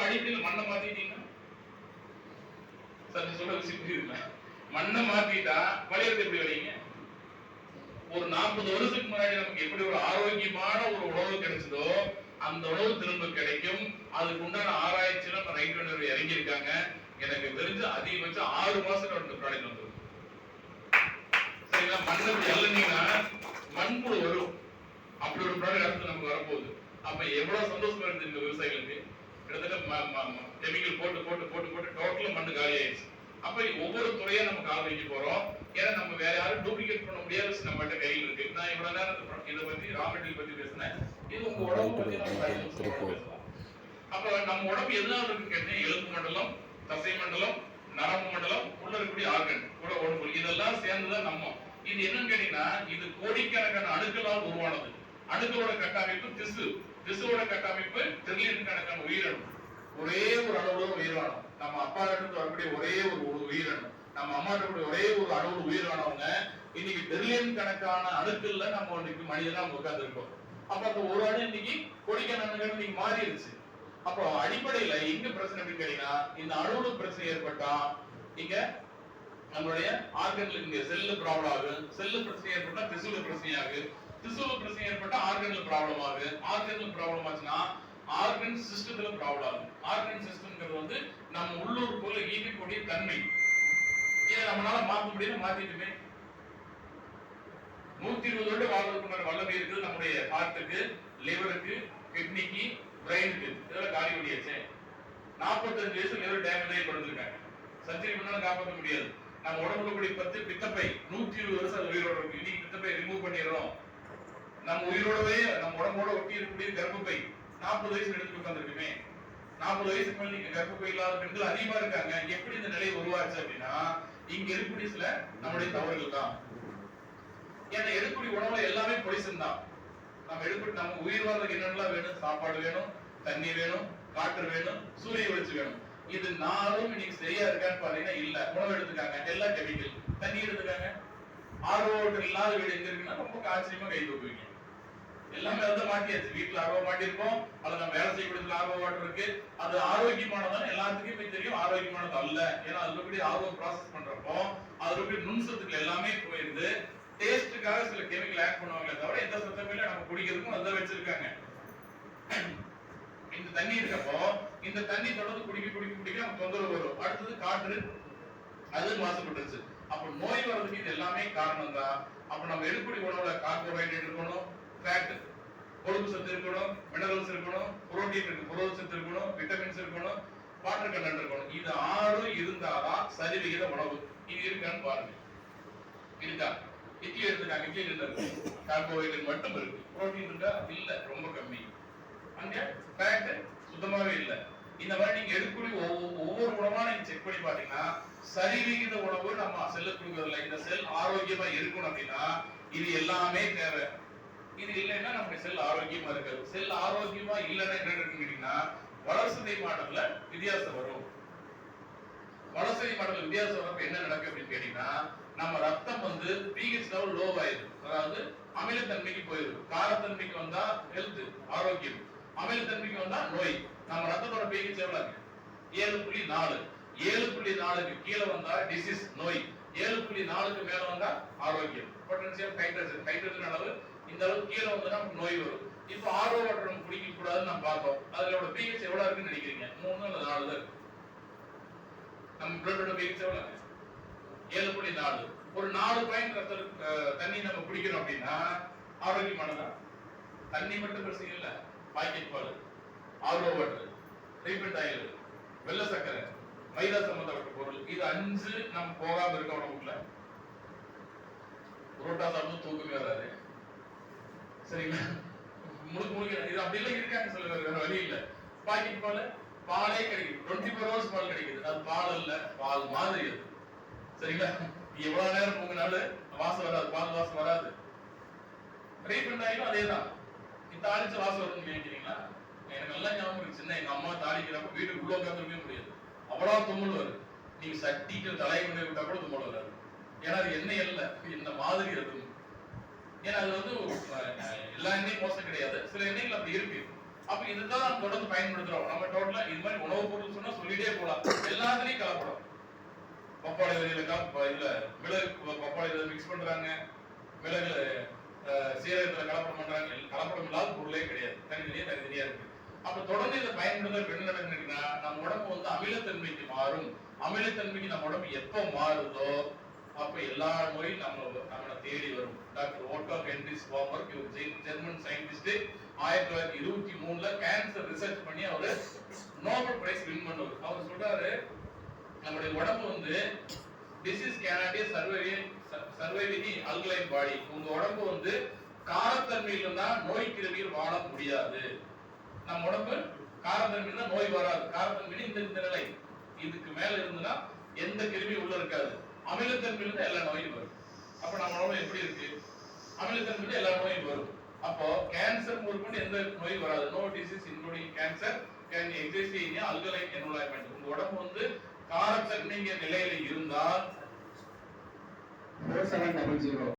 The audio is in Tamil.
அடிப்படையில் மண்ணை மாத்திட்டீங்கன்னா சார் சொல்ற விஷயம் புரியுதுல, மண்ணை மாத்திட்டா வளையறது எப்படி வளையுங்க? ஒரு 40 வருஷத்துக்கு முன்னாடி நமக்கு எப்படி ஒரு ஆரோக்கியமான ஒரு உணவு கிடைச்சதோ அந்த உணவு திரும்ப கிடைக்கும். அதுக்கு உண்டான ஆராய்ச்சியில நம்ம ரைட் ஒன்று இறங்கியிருக்காங்க. எனக்கு தெரிஞ்சு அதிகபட்சம் 6 மாசத்துல அந்த ப்ராடக்ட் வந்துடும். சரிங்களா? மண்ணை இழந்தீங்கன்னா மண்புழு வரும். அப்படி ஒரு ப்ராடக்ட் அடுத்து நமக்கு வரப்போகுது. அப்ப எவ்வளவு சந்தோஷமா இருக்கு இந்த விவசாயிகளுக்கு. கிட்டத்தட்ட கெமிக்கல் போட்டு போட்டு போட்டு போட்டு டோட்டலா மண்ணு காலி ஆயிடுச்சு. அப்ப ஒவ்வொரு துறையா நம்ம கால் வைக்க போறோம். ஏன்னா நம்ம வேற யாரும் டூப்ளிகேட் பண்ண முடியாது, நம்மகிட்ட கையில் இருக்கு. நான் இவ்வளவு நேரம் இதை பத்தி ரா மெட்டீரியல் பத்தி பேசினேன். இது உங்க உடம்பு பத்தி நம்ம பேசலாம். அப்ப நம்ம உடம்பு எதனால இருக்கு கேட்டீங்கன்னா, எலும்பு மண்டலம், தசை மண்டலம், நரம்பு மண்டலம், உள்ள இருக்கக்கூடிய ஆர்கன் கூட உடம்பு, இதெல்லாம் சேர்ந்துதான் நம்ம. இது என்னன்னு கேட்டீங்கன்னா, இது கோடிக்கணக்கான அணுக்களால் உருவானது. அணுக்களோட கட்டமைப்பு திசு, திசுவோட கட்டமைப்பு டிரில்லியன் கணக்கான உயிரணு. ஒரே ஒரு அளவுல உயிரானோம். நம்ம அப்பா இருந்து வரக்கூடிய ஒரே ஒரு உயிரணு, நம்ம அம்மா இருக்கக்கூடிய ஒரே ஒரு அளவு உயிரானவங்க இன்னைக்கு டிரில்லியன் கணக்கான அணுக்கள்ல நம்ம இன்னைக்கு மனிதனா உட்கார்ந்து இருக்கோம். அப்ப அந்த ஒரு அணு இன்னைக்கு கோடிக்கணக்கான இன்னைக்கு மாறிடுச்சு. அப்போ அடிப்படையில எங்க பிரச்சனை அப்படின்னு கேட்டீங்கன்னா, இந்த அணுவுல பிரச்சனை ஏற்பட்டா இங்க நம்மளுடைய ஆர்கன்ல இங்க செல்லு ப்ராப்ளம் ஆகுது. செல்லு பிரச்சனை ஏற்பட்டா திசுல பிரச்சனை ஆகுது. திசுல பிரச்சனை ஏற்பட்டா ஆர்கன்ல ப்ராப்ளம் ஆகுது. ஆர்கன்ல ப்ராப்ளம் ஆச்சுன்னா ஆர்கன் சிஸ்டத்துல ப்ராப்ளம் ஆகுது. ஆர்கன் சிஸ்டம்ங்கிறது வந்து நம்ம உள்ளூருக்குள்ள ஈர்க்கக்கூடிய தன்மை. இதை நம்மளால மாற்ற முடியாது, மாத்திட்டுமே 120 வருடம் வாழ்வதற்குண்டான வல்லமை இருக்குது நம்முடைய ஹார்ட்டுக்கு, லிவருக்கு, கிட்னிக்கு, பிரெயினுக்கு. இதெல்லாம் காலி பண்ணியாச்சு. 45 வயசுல லிவர் டேமேஜ் ஆகி படுத்திருக்காங்க. சர்ஜரி பண்ணாலும் காப்பாற்ற முடியாது. நம்ம உடம்புல கூடிய 10 பித்தப்பை 120 வருஷம் அது உயிரோட இருக்கு. இன்னைக்கு பித்தப்பை ரிமூவ் பண்ணிடுறோம். நம்ம உயிரோடவே நம்ம உடம்போட ஒட்டி இருக்கக்கூடிய கர்ப்பப்பை 40 வயசுல எடுத்து உட்கார்ந்துருக்குமே. 40 வயசுக்கு மேல நீங்க கர்ப்பப்பை இல்லாத பெண்கள் அதிகமா இருக்காங்க. எப்படி இந்த நிலை உருவாச்சு அப்படின்னா, இங்க இருக்கக்கூடிய சில நம்முடைய தவறுகள் தான். ஏன்னா எடுக்கக்கூடிய உணவுல எல்லாமே பொலிசன் தான். நம்ம எடுக்கக்கூடிய நம்ம உயிர் வாழ்றதுக்கு என்னென்னலாம் வேணும்? சாப்பாடு வேணும், தண்ணி வேணும், காற்று வேணும், சூரிய வெளிச்சம் வேணும். இது 4ம் இன்னைக்கு சரியா இருக்கான்னு பாத்தீங்கன்னா இல்ல. உணவு எடுத்துக்காங்க, எல்லாம் கெமிக்கல். தண்ணி எடுத்துக்காங்க, ஆர்ஓ வாட்டர் இல்லாத வீடு எங்க இருக்குன்னா ரொம்ப ஆச்சரியமா கை தூக்குவீங்க. எல்லாமே அதை மாட்டியாச்சு. வீட்டுல ஆர்வம் மாட்டிருப்போம், அது நம்ம வேலை செய்யக்கூடிய ஆர்வ வாட்டர் இருக்கு. அது ஆரோக்கியமானதான் எல்லாத்துக்குமே தெரியும், ஆரோக்கியமானது அல்ல. ஏன்னா அதுல கூடிய ஆர்வம் ப்ராசஸ் பண்றப்போ அதுல கூடிய நுண்சத்துக்கள் எல்லாமே போயிருது. டேஸ்டுக்காக சில கெமிக்கல் ஆட் பண்ணுவாங்களே தவிர எந்த சத்தமே இல்லை. நம்ம குடிக்கிறதுக்கும் அதான் வச்சிருக்காங்க. இந்த தண்ணி இருக்கப்போ இந்த தண்ணி தொடர்ந்து குடிக்க குடிக்க குடிக்க நமக்கு தொந்தரவு வரும். அடுத்தது காற்று, அது மாசுபட்டுருச்சு. அப்ப நோய் வர்றதுக்கு இது எல்லாமே காரணம் தான். அப்ப நம்ம எடுக்கக்கூடிய உணவுல கார்போஹைட்ரேட் இருக்கணும், ஃபேட் கொழுப்பு சத்து இருக்கணும், மினரல்ஸ் இருக்கணும், புரோட்டீன் இருக்கு, புரத சத்து இருக்கணும், விட்டமின்ஸ் இருக்கணும், வாட்டர் கண்டென்ட் இருக்கணும். இது 6 இருந்தாதான் சரிவிகித உணவு. இது இருக்கான்னு பாருங்க. இருக்கா? இட்லி எடுத்துக்காங்க, இட்லி இருக்கு, கார்போஹைட்ரேட் மட்டும் இருக்கு. புரோட்டீன் இருக்கா? இல்ல, ரொம்ப கம்மி. அங்க ஃபேட் சுத்தமாவே இல்ல. இந்த மாதிரி நீங்க எடுக்கக்கூடிய ஒவ்வொரு உணவா நீங்க செக் பண்ணி பாத்தீங்கன்னா சரிவிகித உணவு நம்ம செல்லுக்கு கொடுக்கறதுல இந்த செல் ஆரோக்கியமா இருக்கணும் அப்படின்னா இது எல்லாமே தேவை. இது இல்லைன்னா நம்முடைய செல் ஆரோக்கியமா இருக்காது. செல் ஆரோக்கியமா இல்லைன்னா என்ன இருக்குன்னா வளர்சிதை மாற்றத்துல வித்தியாசம் வரும். வளர்சிதை மாற்றத்துல வித்தியாசம் வரப்ப என்ன நடக்கும் அப்படின்னு கேட்டீங்கன்னா, நம்ம ரத்தம் வந்து pH லெவல் லோ ஆயிடும். அதாவது அமிலத்தன்மைக்கு போயிடும். காரத்தன்மைக்கு வந்தா ஹெல்த் ஆரோக்கியம், அமிலத்தன்மைக்கு வந்தா நோய். நம்ம ரத்தத்தோட pH எவ்வளவு இருக்கு? 7.4. 7.4க்கு கீழே வந்தா டிசீஸ் நோய், 7.4க்கு மேல வந்தா ஆரோக்கியம். பொட்டன்ஷியல் ஹைட்ரஜன், ஹைட்ரஜன் அளவு இந்த அளவு கீழே வந்தா நமக்கு நோய் வரும். இப்போ ஆர்ஓ வாட்டர் நம்ம குடிக்க கூடாதுன்னு நம்ம பார்த்தோம். அதோட pH எவ்வளவு இருக்குன்னு நினைக்கிறீங்க? 3 அல்லது 4 தான் இருக்கு. நம்ம பிளட்டோட pH எவ்வளவு இருக்கு? 7.4. ஒரு 4 பாயிண்ட் தண்ணி நம்ம குடிக்கிறோம் அப்படின்னா ஆரோக்கியமானதா? தண்ணி மட்டும் பிரச்சனை இல்ல, பாக்கெட் பால், ஆர்ஓ வாட்டர், ரீஃபைண்ட் ஆயில், வெள்ளை சர்க்கரை, மைதா சம்பந்தப்பட்ட பொருள், இது 5 நம்ம போகாம இருக்க உடம்புக்குள்ள. புரோட்டா சாப்பிட்டு தூக்கமே வராது. சரிங்களா? முழுக்க இது அப்படி எல்லாம் இருக்காங்க சில பேர், வேற வழி இல்ல. பாக்கெட் பால், பாலே கிடைக்குது, 24 hours பால் கிடைக்குது. அது பால் இல்ல, பால் மாதிரி அது. சரிங்களா? எவ்வளவு நேரம் தூங்கினாலும் வாசம் வராது, பால் வாசம் வராது. ரீஃபைண்ட் ஆயிலும் அதேதான். தாளிச்ச வாசம் வரும்னு நினைக்கிறீங்களா? எனக்கு நல்லா ஞாபகம் இருக்கு, சின்ன எங்க அம்மா தாளிக்கிறப்ப வீட்டுக்கு உள்ள உட்காந்துருக்கவே முடியாது, அவ்வளவு தும்மல் வரும். நீங்க சட்டிக்கு தலையை கொண்டு விட்டா கூட தும்மல் வராது. ஏன்னா அது எண்ணெய் இல்ல, இந்த மாதிரி அது. ஏன்னா அது வந்து எல்லா எண்ணெயும் மோசம் கிடையாது, சில எண்ணெய்கள் அப்படி இருக்கு. அப்ப இதுதான் நம்ம தொடர்ந்து பயன்படுத்துறோம். நம்ம டோட்டலா இது மாதிரி உணவு சொல்லிட்டே போலாம். எல்லாத்துலயும் கலப்படம். பப்பாளி விதையில இதுல மிளகு பப்பாளி விதை மிக்ஸ் பண்றாங்க, மிளகுல சீரகத்துல கலப்படம் பண்றாங்க. கலப்படம் இல்லாத பொருளே கிடையாது. தனித்தனியா இருக்கு. அப்ப தொடர்ந்து இதை பயன்படுத்த என்ன நடக்குதுன்னா நம்ம உடம்பு வந்து அமிலத்தன்மைக்கு மாறும். அமிலத்தன்மைக்கு நம்ம உடம்பு எப்ப மாறுதோ அப்ப எல்லா நோயும் நம்மளை தேடி வரும். டாக்டர் ஓட்டோ ஹென்ரிச் வாமர் ஜெர்மன் சயின்டிஸ்ட் 1923ல கேன்சர் ரிசர்ச் பண்ணி அவரு நோபல் பிரைஸ் வின் பண்ணவர். அவர் சொல்றாரு நம்முடைய உடம்பு வந்து disease cannot survive in alkaline body. உங்க உடம்பு வந்து காரத்தன்மையில இருந்தா நோய் கிருமியில் வாழ முடியாது. நம்ம உடம்பு காரத்தன்மையில நோய் வராது. காரத்தன்மையில இந்த நிலை இதுக்கு மேல இருந்துன்னா எந்த கிருமி உள்ள இருக்காது. அமிலத்தன்மையில தான் எல்லா நோயும் வரும். அப்ப நம்ம உடம்பு எப்படி இருக்கு? அமிலத்தன்மையில எல்லா நோயும் வரும். அப்போ கேன்சர் முதற்கொண்டு எந்த நோய் வராது. No disease including cancer can exist in alkaline environment. உங்க உடம்பு வந்து காரத்தன்மைங்க நிலையில இருந்தால் 4700